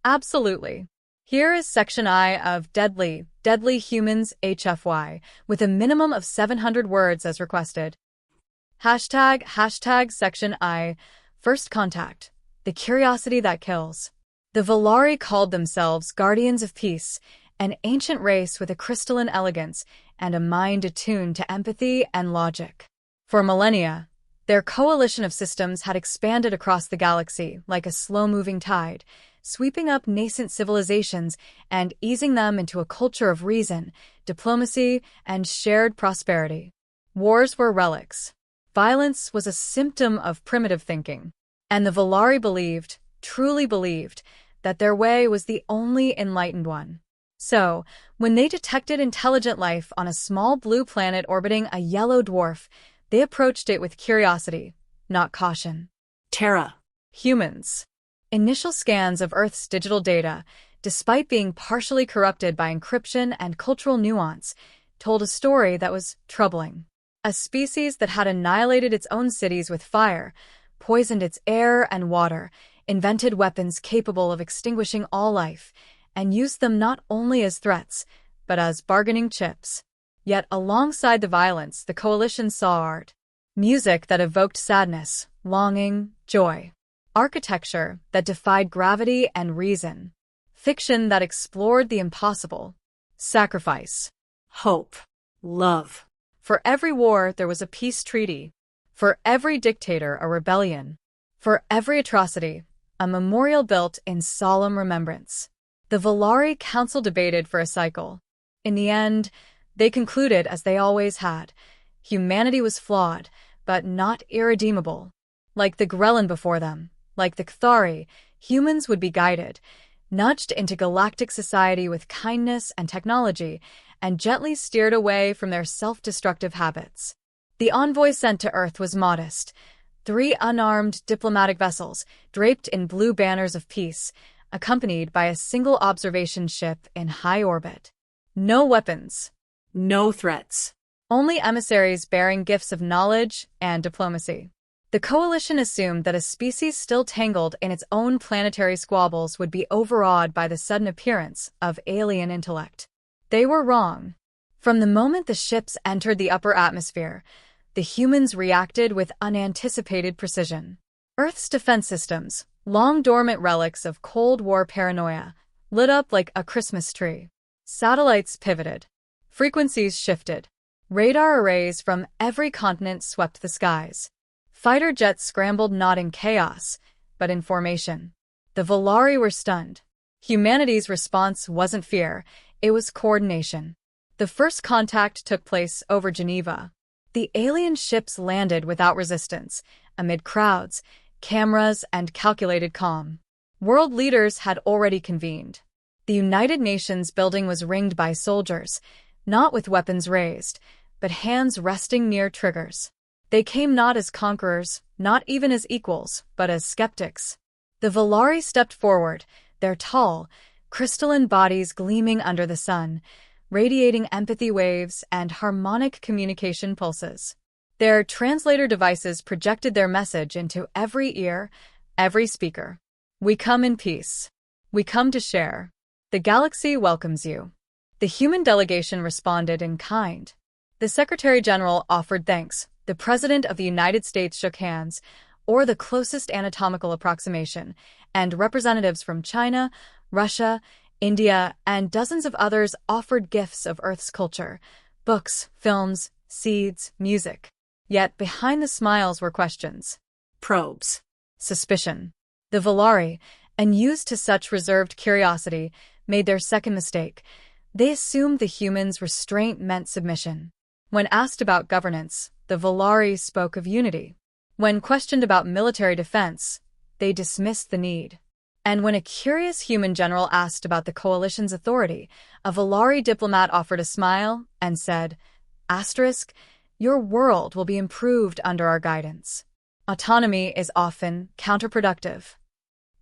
Absolutely. Here is Section I of Deadly Humans HFY, with a minimum of 700 words as requested. Hashtag Section I, First Contact, the curiosity that kills. The Volari called themselves Guardians of Peace, an ancient race with a crystalline elegance and a mind attuned to empathy and logic. For millennia, their coalition of systems had expanded across the galaxy like a slow-moving tide, sweeping up nascent civilizations and easing them into a culture of reason, diplomacy, and shared prosperity. Wars were relics. Violence was a symptom of primitive thinking. And the Volari truly believed, that their way was the only enlightened one. So, when they detected intelligent life on a small blue planet orbiting a yellow dwarf, they approached it with curiosity, not caution. Terra. Humans. Initial scans of Earth's digital data, despite being partially corrupted by encryption and cultural nuance, told a story that was troubling. A species that had annihilated its own cities with fire, poisoned its air and water, invented weapons capable of extinguishing all life, and used them not only as threats, but as bargaining chips. Yet alongside the violence, the coalition saw art. Music that evoked sadness, longing, joy. Architecture that defied gravity and reason. Fiction that explored the impossible. Sacrifice. Hope. Love. For every war, there was a peace treaty. For every dictator, a rebellion. For every atrocity, a memorial built in solemn remembrance. The Volari Council debated for a cycle. In the end, they concluded, as they always had, humanity was flawed, but not irredeemable. Like the Grellan before them, like the Kthari, humans would be guided, nudged into galactic society with kindness and technology, and gently steered away from their self-destructive habits. The envoy sent to Earth was modest. 3 unarmed diplomatic vessels, draped in blue banners of peace, accompanied by a single observation ship in high orbit. No weapons. No threats. Only emissaries bearing gifts of knowledge and diplomacy. The coalition assumed that a species still tangled in its own planetary squabbles would be overawed by the sudden appearance of alien intellect. They were wrong. From the moment the ships entered the upper atmosphere, the humans reacted with unanticipated precision. Earth's defense systems, long dormant relics of Cold War paranoia, lit up like a Christmas tree. Satellites pivoted. Frequencies shifted. Radar arrays from every continent swept the skies. Fighter jets scrambled not in chaos, but in formation. The Volari were stunned. Humanity's response wasn't fear, it was coordination. The first contact took place over Geneva. The alien ships landed without resistance, amid crowds, cameras, and calculated calm. World leaders had already convened. The United Nations building was ringed by soldiers, not with weapons raised, but hands resting near triggers. They came not as conquerors, not even as equals, but as skeptics. The Volari stepped forward, their tall, crystalline bodies gleaming under the sun, radiating empathy waves and harmonic communication pulses. Their translator devices projected their message into every ear, every speaker. We come in peace. We come to share. The galaxy welcomes you. The human delegation responded in kind. The Secretary-General offered thanks. The President of the United States shook hands, or the closest anatomical approximation, and representatives from China, Russia, India, and dozens of others offered gifts of Earth's culture, books, films, seeds, music. Yet behind the smiles were questions. Probes. Suspicion. The Volari, unused to such reserved curiosity, made their second mistake. They assumed the humans' restraint meant submission. When asked about governance, the Volari spoke of unity. When questioned about military defense, they dismissed the need. And when a curious human general asked about the coalition's authority, a Volari diplomat offered a smile and said, "Asterisk, your world will be improved under our guidance. Autonomy is often counterproductive."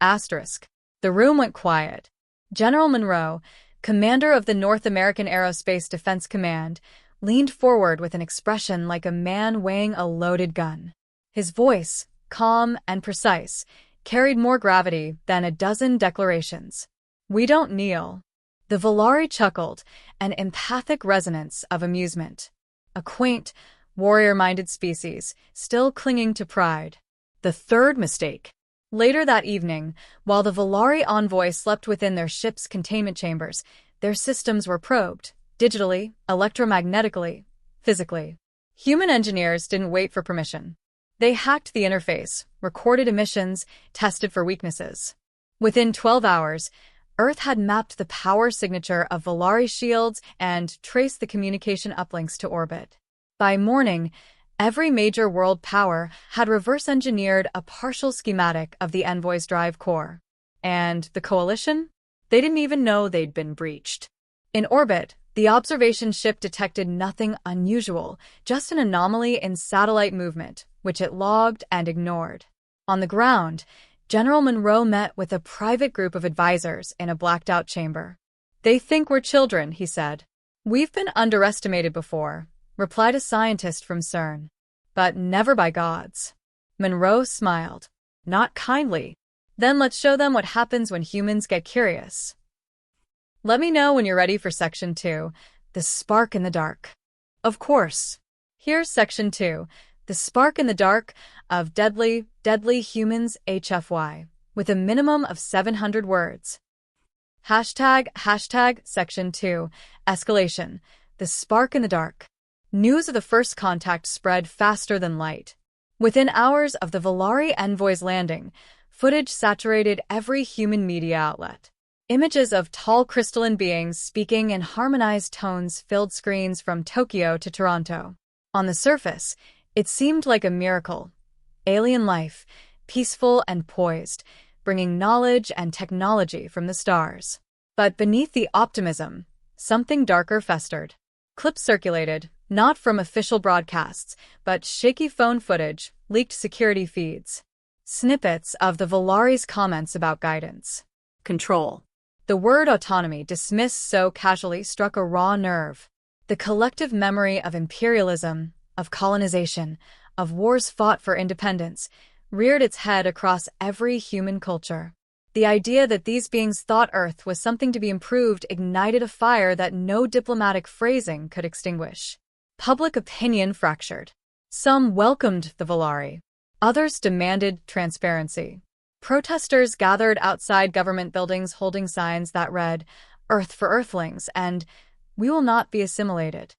Asterisk. The room went quiet. General Monroe, commander of the North American Aerospace Defense Command, leaned forward with an expression like a man weighing a loaded gun. His voice, calm and precise, carried more gravity than a dozen declarations. We don't kneel. The Volari chuckled, an empathic resonance of amusement. A quaint, warrior-minded species, still clinging to pride. The third mistake. Later that evening, while the Volari envoy slept within their ship's containment chambers, their systems were probed, digitally, electromagnetically, physically. Human engineers didn't wait for permission. They hacked the interface, recorded emissions, tested for weaknesses. Within 12 hours, Earth had mapped the power signature of Volari shields and traced the communication uplinks to orbit. By morning, every major world power had reverse-engineered a partial schematic of the Envoy's drive core. And the Coalition? They didn't even know they'd been breached. In orbit, the observation ship detected nothing unusual, just an anomaly in satellite movement, which it logged and ignored. On the ground, General Monroe met with a private group of advisors in a blacked-out chamber. "They think we're children," he said. "We've been underestimated before," replied a scientist from CERN. "But never by gods." Monroe smiled. "Not kindly. Then let's show them what happens when humans get curious." Let me know when you're ready for Section 2, The Spark in the Dark. Of course. Here's Section 2, The Spark in the Dark of Deadly Humans HFY, with a minimum of 700 words. Hashtag Section 2, Escalation, The Spark in the Dark. News of the first contact spread faster than light. Within hours of the Volari envoy's landing, footage saturated every human media outlet. Images of tall crystalline beings speaking in harmonized tones filled screens from Tokyo to Toronto. On the surface, it seemed like a miracle. Alien life, peaceful and poised, bringing knowledge and technology from the stars. But beneath the optimism, something darker festered. Clips circulated, not from official broadcasts, but shaky phone footage, leaked security feeds. Snippets of the Volari's comments about guidance. Control. The word autonomy, dismissed so casually, struck a raw nerve. The collective memory of imperialism, of colonization, of wars fought for independence, reared its head across every human culture. The idea that these beings thought Earth was something to be improved ignited a fire that no diplomatic phrasing could extinguish. Public opinion fractured. Some welcomed the Volari. Others demanded transparency. Protesters gathered outside government buildings holding signs that read, "Earth for Earthlings," and "We will not be assimilated."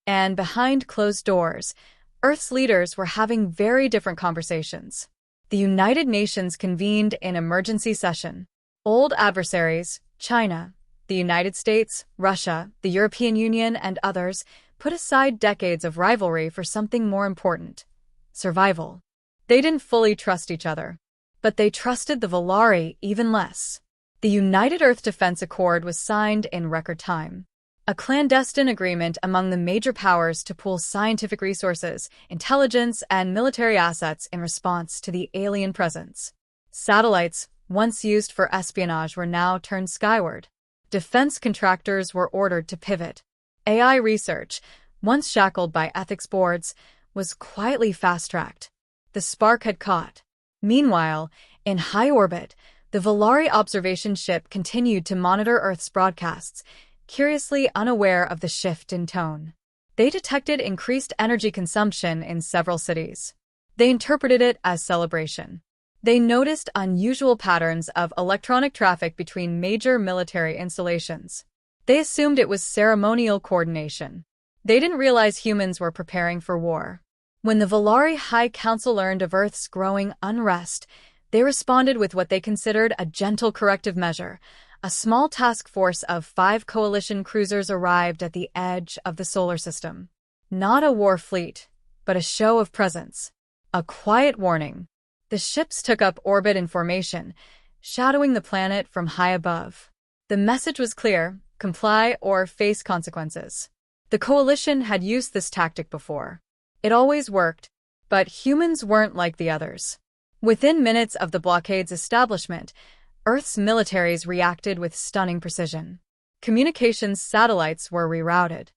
And behind closed doors, Earth's leaders were having very different conversations. The United Nations convened in emergency session. Old adversaries, China, the United States, Russia, the European Union, and others, put aside decades of rivalry for something more important: survival. They didn't fully trust each other, but they trusted the Volari even less. The United Earth Defense Accord was signed in record time. A clandestine agreement among the major powers to pool scientific resources, intelligence, and military assets in response to the alien presence. Satellites, once used for espionage, were now turned skyward. Defense contractors were ordered to pivot. AI research, once shackled by ethics boards, was quietly fast-tracked. The spark had caught. Meanwhile, in high orbit, the Volari observation ship continued to monitor Earth's broadcasts, curiously unaware of the shift in tone. They detected increased energy consumption in several cities. They interpreted it as celebration. They noticed unusual patterns of electronic traffic between major military installations. They assumed it was ceremonial coordination. They didn't realize humans were preparing for war. When the Volari High Council learned of Earth's growing unrest, they responded with what they considered a gentle corrective measure. A small task force of 5 coalition cruisers arrived at the edge of the solar system. Not a war fleet, but a show of presence. A quiet warning. The ships took up orbit in formation, shadowing the planet from high above. The message was clear: comply or face consequences. The coalition had used this tactic before. It always worked, but humans weren't like the others. Within minutes of the blockade's establishment, Earth's militaries reacted with stunning precision. Communications satellites were rerouted.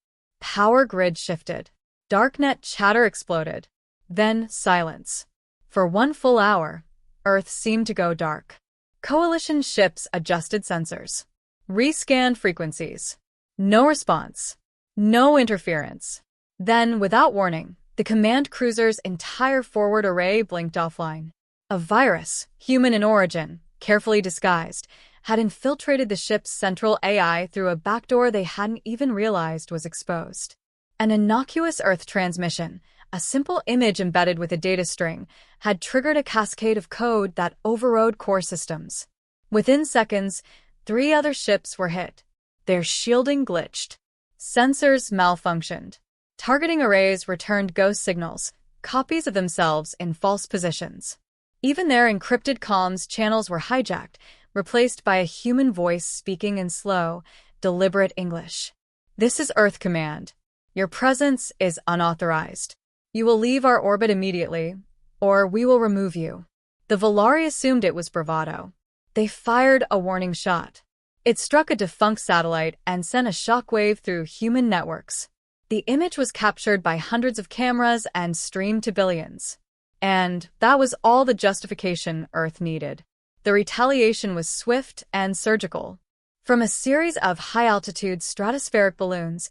Power grid shifted. Darknet chatter exploded. Then silence. For 1 full hour, Earth seemed to go dark. Coalition ships adjusted sensors. Rescan frequencies. No response. No interference. Then, without warning, the command cruiser's entire forward array blinked offline. A virus, human in origin, carefully disguised, had infiltrated the ship's central AI through a backdoor they hadn't even realized was exposed. An innocuous Earth transmission, a simple image embedded with a data string, had triggered a cascade of code that overrode core systems. Within seconds, 3 other ships were hit. Their shielding glitched. Sensors malfunctioned. Targeting arrays returned ghost signals, copies of themselves in false positions. Even their encrypted comms channels were hijacked, replaced by a human voice speaking in slow, deliberate English. This is Earth Command. Your presence is unauthorized. You will leave our orbit immediately, or we will remove you. The Volari assumed it was bravado. They fired a warning shot. It struck a defunct satellite and sent a shockwave through human networks. The image was captured by hundreds of cameras and streamed to billions. And that was all the justification Earth needed. The retaliation was swift and surgical. From a series of high-altitude stratospheric balloons,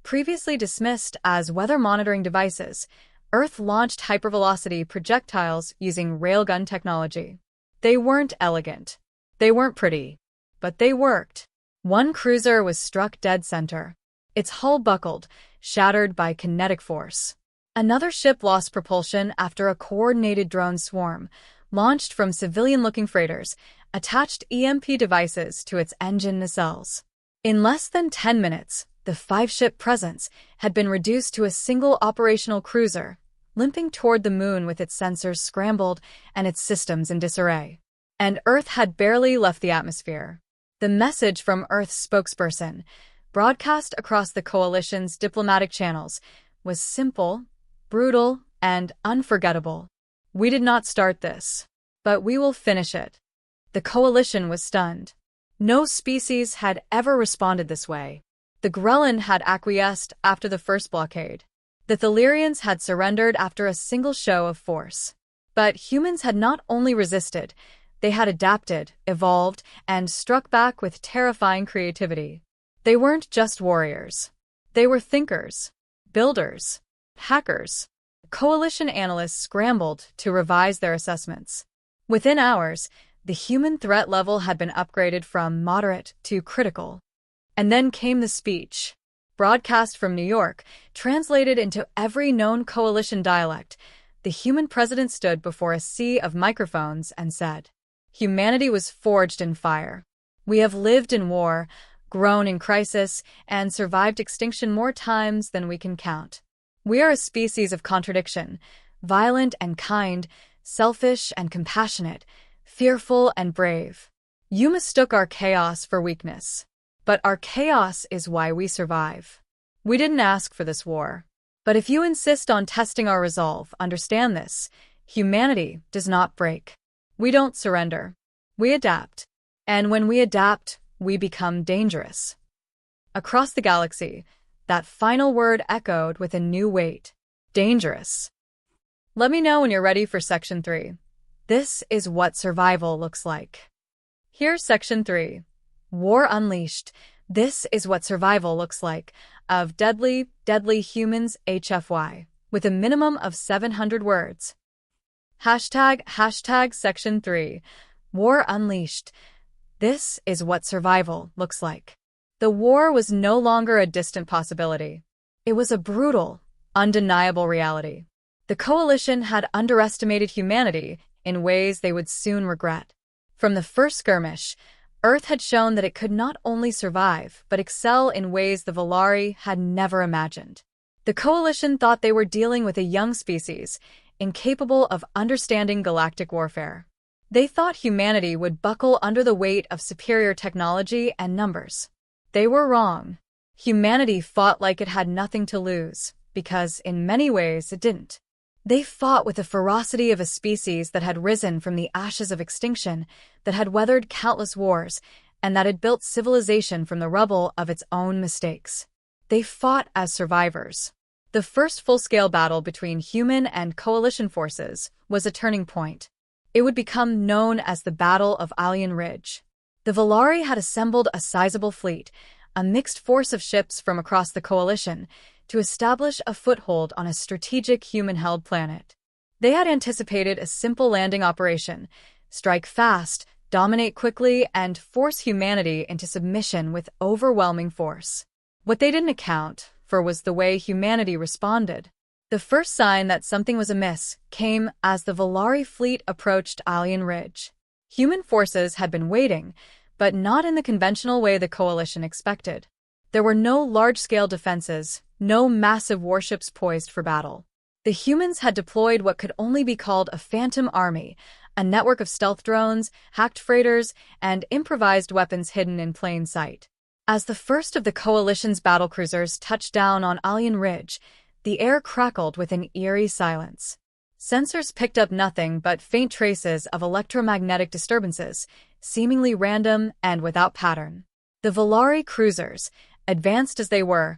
previously dismissed as weather monitoring devices, Earth launched hypervelocity projectiles using railgun technology. They weren't elegant. They weren't pretty. But they worked. One cruiser was struck dead center. Its hull buckled, shattered by kinetic force. Another ship lost propulsion after a coordinated drone swarm, launched from civilian-looking freighters, attached EMP devices to its engine nacelles. In less than 10 minutes, the 5-ship presence had been reduced to a single operational cruiser, limping toward the moon with its sensors scrambled and its systems in disarray. And Earth had barely left the atmosphere. The message from Earth's spokesperson, broadcast across the coalition's diplomatic channels, was simple, brutal, and unforgettable. We did not start this, but we will finish it. The coalition was stunned. No species had ever responded this way. The Grellan had acquiesced after the first blockade. The Thalirians had surrendered after a single show of force. But humans had not only resisted, they had adapted, evolved, and struck back with terrifying creativity. They weren't just warriors. They were thinkers, builders, hackers. Coalition analysts scrambled to revise their assessments. Within hours, the human threat level had been upgraded from moderate to critical. And then came the speech. Broadcast from New York, translated into every known coalition dialect, the human president stood before a sea of microphones and said, "Humanity was forged in fire. We have lived in war, grown in crisis, and survived extinction more times than we can count. We are a species of contradiction, violent and kind, selfish and compassionate, fearful and brave. You mistook our chaos for weakness. But our chaos is why we survive. We didn't ask for this war. But if you insist on testing our resolve, understand this. Humanity does not break. We don't surrender. We adapt. And when we adapt, we become dangerous." Across the galaxy, that final word echoed with a new weight. Dangerous. Let me know when you're ready for Section 3. This is what survival looks like. Here's Section 3. War Unleashed. This is what survival looks like. Of Deadly Humans HFY. With a minimum of 700 words. Hashtag Section 3. War Unleashed. This is what survival looks like. The war was no longer a distant possibility. It was a brutal, undeniable reality. The coalition had underestimated humanity in ways they would soon regret. From the first skirmish, Earth had shown that it could not only survive, but excel in ways the Volari had never imagined. The coalition thought they were dealing with a young species, incapable of understanding galactic warfare. They thought humanity would buckle under the weight of superior technology and numbers. They were wrong. Humanity fought like it had nothing to lose, because in many ways it didn't. They fought with the ferocity of a species that had risen from the ashes of extinction, that had weathered countless wars, and that had built civilization from the rubble of its own mistakes. They fought as survivors. The first full-scale battle between human and coalition forces was a turning point. It would become known as the Battle of Alien Ridge. The The Volari had assembled a sizable fleet, a mixed force of ships from across the coalition, to establish a foothold on a strategic human-held planet. They had anticipated a simple landing operation: strike fast, dominate quickly, and force humanity into submission with overwhelming force. What they didn't account for was the way humanity responded. The first sign that something was amiss came as the Volari fleet approached Alien Ridge. Human forces had been waiting, but not in the conventional way the coalition expected. There were no large-scale defenses, no massive warships poised for battle. The humans had deployed what could only be called a phantom army, a network of stealth drones, hacked freighters, and improvised weapons hidden in plain sight. As the first of the coalition's battlecruisers touched down on Alien Ridge, the air crackled with an eerie silence. Sensors picked up nothing but faint traces of electromagnetic disturbances, seemingly random and without pattern. The Volari cruisers, advanced as they were,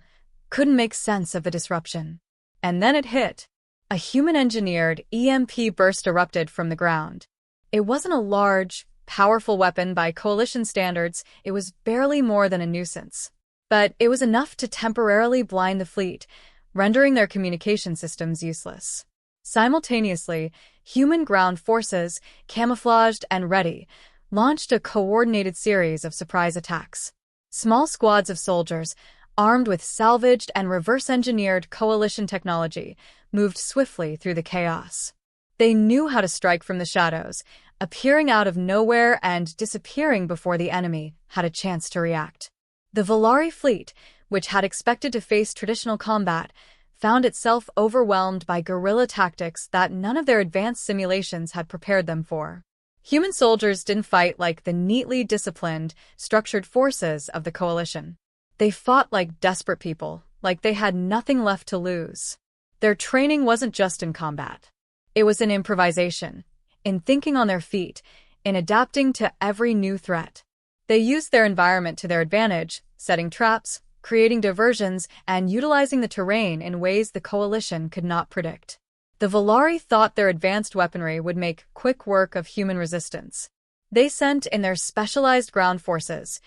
couldn't make sense of the disruption. And then it hit. A human-engineered EMP burst erupted from the ground. It wasn't a large, powerful weapon by coalition standards. It was barely more than a nuisance. But it was enough to temporarily blind the fleet, rendering their communication systems useless. Simultaneously, human ground forces, camouflaged and ready, launched a coordinated series of surprise attacks. Small squads of soldiers, armed with salvaged and reverse-engineered coalition technology, moved swiftly through the chaos. They knew how to strike from the shadows, appearing out of nowhere and disappearing before the enemy had a chance to react. The Volari fleet, which had expected to face traditional combat, found itself overwhelmed by guerrilla tactics that none of their advanced simulations had prepared them for. Human soldiers didn't fight like the neatly disciplined, structured forces of the coalition. They fought like desperate people, like they had nothing left to lose. Their training wasn't just in combat. It was in improvisation, in thinking on their feet, in adapting to every new threat. They used their environment to their advantage, setting traps, creating diversions, and utilizing the terrain in ways the coalition could not predict. The Volari thought their advanced weaponry would make quick work of human resistance. They sent in their specialized ground forces,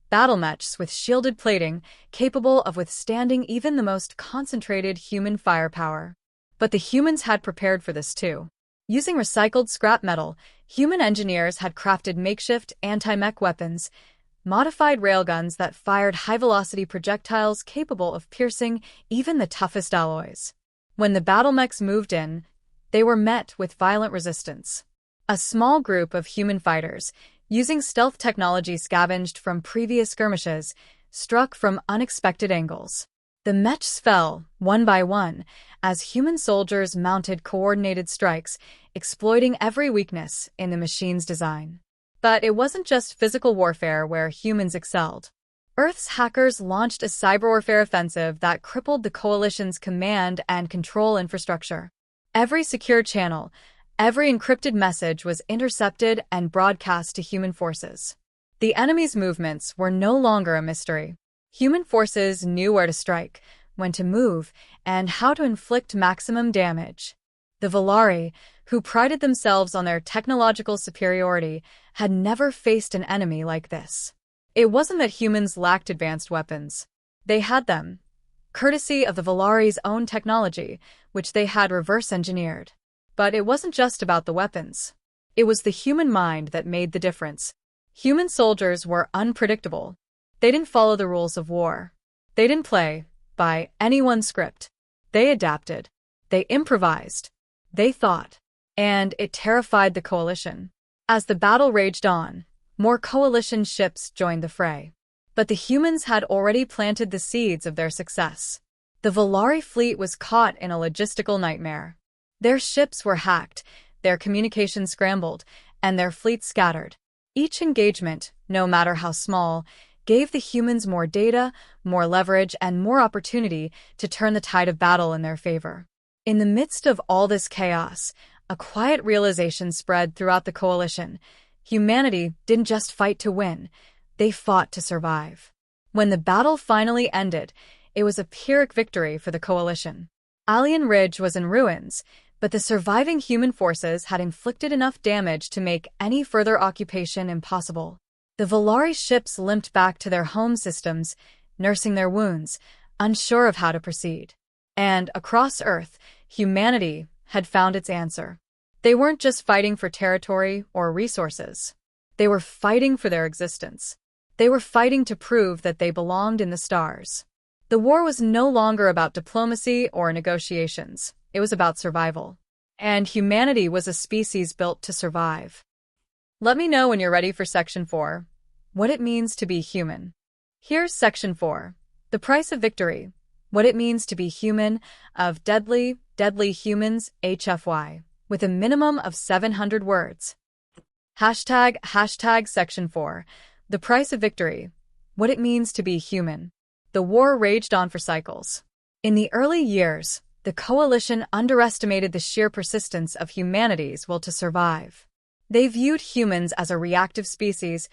battle mechs with shielded plating, capable of withstanding even the most concentrated human firepower. But the humans had prepared for this too. Using recycled scrap metal, human engineers had crafted makeshift anti-mech weapons, modified railguns that fired high-velocity projectiles capable of piercing even the toughest alloys. When the battle mechs moved in, they were met with violent resistance. A small group of human fighters, using stealth technology scavenged from previous skirmishes, struck from unexpected angles. The mechs fell, one by one, as human soldiers mounted coordinated strikes, exploiting every weakness in the machine's design. But it wasn't just physical warfare where humans excelled. Earth's hackers launched a cyber warfare offensive that crippled the coalition's command and control infrastructure. Every secure channel, every encrypted message was intercepted and broadcast to human forces. The enemy's movements were no longer a mystery. Human forces knew where to strike, when to move, and how to inflict maximum damage. The Volari, who prided themselves on their technological superiority, had never faced an enemy like this. It wasn't that humans lacked advanced weapons. They had them, courtesy of the Volari's own technology, which they had reverse-engineered. But it wasn't just about the weapons. It was the human mind that made the difference. Human soldiers were unpredictable. They didn't follow the rules of war. They didn't play by anyone's script. They adapted. They improvised. They thought. And it terrified the coalition. As the battle raged on, more coalition ships joined the fray. But the humans had already planted the seeds of their success. The Volari fleet was caught in a logistical nightmare. Their ships were hacked, their communications scrambled, and their fleets scattered. Each engagement, no matter how small, gave the humans more data, more leverage, and more opportunity to turn the tide of battle in their favor. In the midst of all this chaos, a quiet realization spread throughout the coalition. Humanity didn't just fight to win, they fought to survive. When the battle finally ended, it was a Pyrrhic victory for the coalition. Alien Ridge was in ruins, but the surviving human forces had inflicted enough damage to make any further occupation impossible. The Volari ships limped back to their home systems, nursing their wounds, unsure of how to proceed. And across Earth, humanity had found its answer. They weren't just fighting for territory or resources. They were fighting for their existence. They were fighting to prove that they belonged in the stars. The war was no longer about diplomacy or negotiations. It was about survival. And humanity was a species built to survive. Let me know when you're ready for Section 4, what it means to be human. Here's Section 4, the price of victory, what it means to be human, of Deadly Humans, HFY, with a minimum of 700 words. Hashtag Section 4, the price of victory, what it means to be human. The war raged on for cycles. In the early years, the coalition underestimated the sheer persistence of humanity's will to survive. They viewed humans as a reactive species,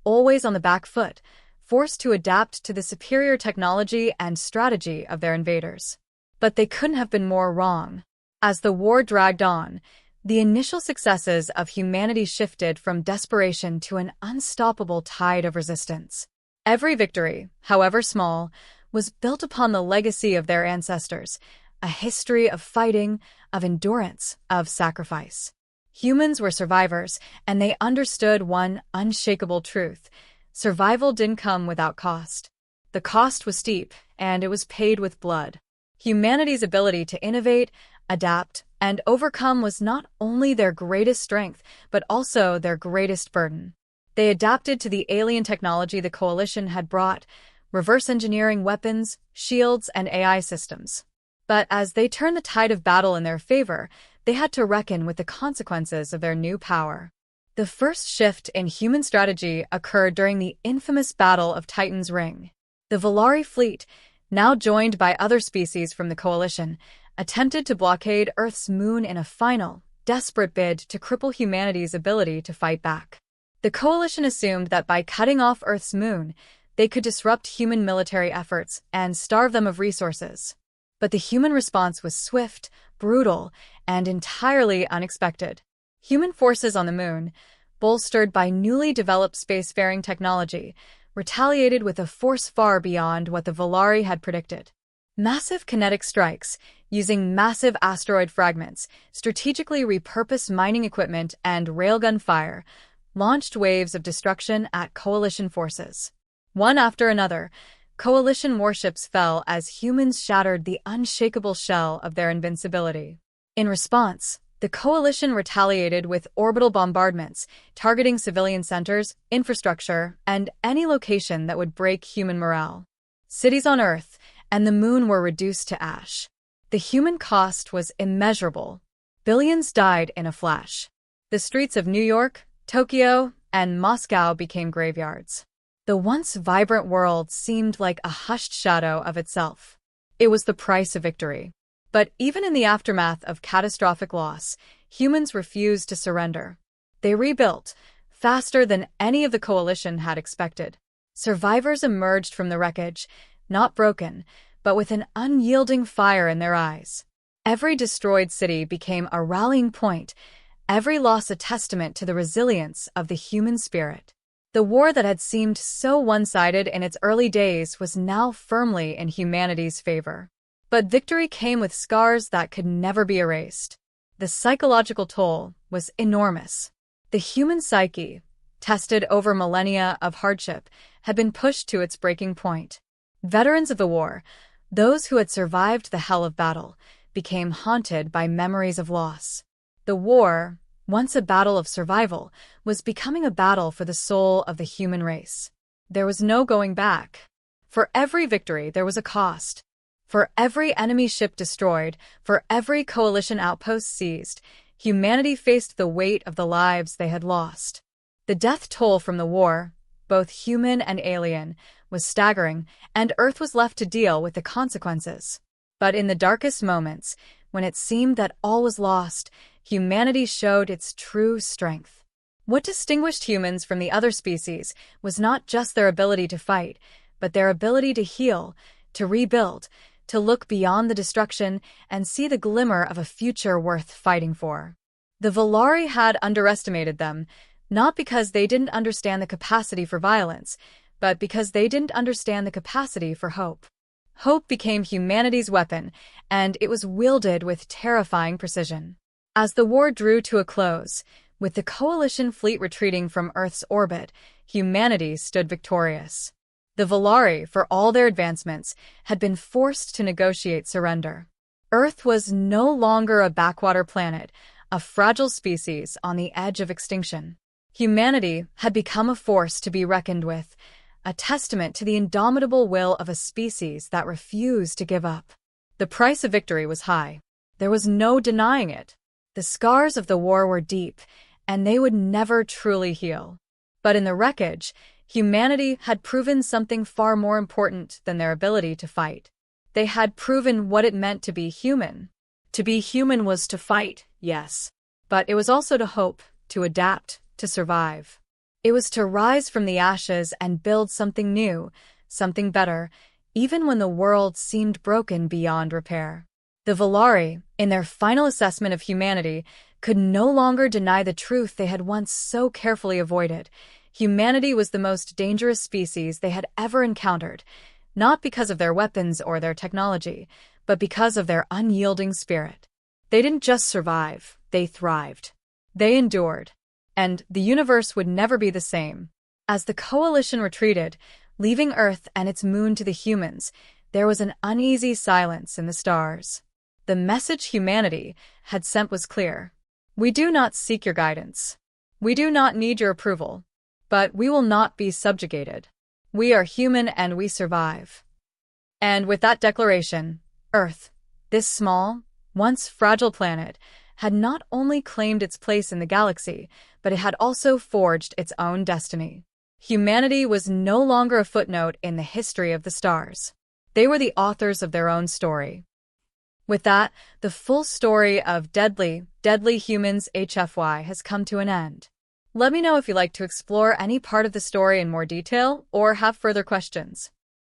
always on the back foot, forced to adapt to the superior technology and strategy of their invaders. But they couldn't have been more wrong. As the war dragged on, the initial successes of humanity shifted from desperation to an unstoppable tide of resistance. Every victory, however small, was built upon the legacy of their ancestors, a history of fighting, of endurance, of sacrifice. Humans were survivors, and they understood one unshakable truth. Survival didn't come without cost. The cost was steep, and it was paid with blood. Humanity's ability to innovate, adapt, and overcome was not only their greatest strength, but also their greatest burden. They adapted to the alien technology the Coalition had brought, reverse engineering weapons, shields, and AI systems. But as they turned the tide of battle in their favor, they had to reckon with the consequences of their new power. The first shift in human strategy occurred during the infamous Battle of Titan's Ring. The Volari fleet, now joined by other species from the Coalition, attempted to blockade Earth's moon in a final, desperate bid to cripple humanity's ability to fight back. The Coalition assumed that by cutting off Earth's moon, they could disrupt human military efforts and starve them of resources. But the human response was swift, brutal, and entirely unexpected. Human forces on the moon, bolstered by newly developed spacefaring technology, retaliated with a force far beyond what the Volari had predicted. Massive kinetic strikes, using massive asteroid fragments, strategically repurposed mining equipment, and railgun fire, launched waves of destruction at Coalition forces. One after another, Coalition warships fell as humans shattered the unshakable shell of their invincibility. In response, the Coalition retaliated with orbital bombardments, targeting civilian centers, infrastructure, and any location that would break human morale. Cities on Earth and the moon were reduced to ash. The human cost was immeasurable. Billions died in a flash. The streets of New York, Tokyo, and Moscow became graveyards. The once vibrant world seemed like a hushed shadow of itself. It was the price of victory. But even in the aftermath of catastrophic loss, humans refused to surrender. They rebuilt, faster than any of the Coalition had expected. Survivors emerged from the wreckage, not broken, but with an unyielding fire in their eyes. Every destroyed city became a rallying point, every loss a testament to the resilience of the human spirit. The war that had seemed so one-sided in its early days was now firmly in humanity's favor. But victory came with scars that could never be erased. The psychological toll was enormous. The human psyche, tested over millennia of hardship, had been pushed to its breaking point. Veterans of the war, those who had survived the hell of battle, became haunted by memories of loss. The war, once a battle of survival, was becoming a battle for the soul of the human race. There was no going back. For every victory, there was a cost. For every enemy ship destroyed, for every Coalition outpost seized, humanity faced the weight of the lives they had lost. The death toll from the war, both human and alien, was staggering, and Earth was left to deal with the consequences. But in the darkest moments, when it seemed that all was lost, humanity showed its true strength. What distinguished humans from the other species was not just their ability to fight, but their ability to heal, to rebuild, to look beyond the destruction and see the glimmer of a future worth fighting for. The Volari had underestimated them, not because they didn't understand the capacity for violence, but because they didn't understand the capacity for hope. Hope became humanity's weapon, and it was wielded with terrifying precision. As the war drew to a close, with the coalition fleet retreating from Earth's orbit, humanity stood victorious. The Volari, for all their advancements, had been forced to negotiate surrender. Earth was no longer a backwater planet, a fragile species on the edge of extinction. Humanity had become a force to be reckoned with, a testament to the indomitable will of a species that refused to give up. The price of victory was high. There was no denying it. The scars of the war were deep, and they would never truly heal. But in the wreckage, humanity had proven something far more important than their ability to fight. They had proven what it meant to be human. To be human was to fight, yes, but it was also to hope, to adapt, to survive. It was to rise from the ashes and build something new, something better, even when the world seemed broken beyond repair. The Volari, in their final assessment of humanity, could no longer deny the truth they had once so carefully avoided. Humanity was the most dangerous species they had ever encountered, not because of their weapons or their technology, but because of their unyielding spirit. They didn't just survive, they thrived. They endured. And the universe would never be the same. As the coalition retreated, leaving Earth and its moon to the humans, there was an uneasy silence in the stars. The message humanity had sent was clear. We do not seek your guidance. We do not need your approval. But we will not be subjugated. We are human and we survive. And with that declaration, Earth, this small, once fragile planet, had not only claimed its place in the galaxy, but it had also forged its own destiny. Humanity was no longer a footnote in the history of the stars. They were the authors of their own story. With that, the full story of Deadly Humans HFY has come to an end. Let me know if you'd like to explore any part of the story in more detail or have further questions.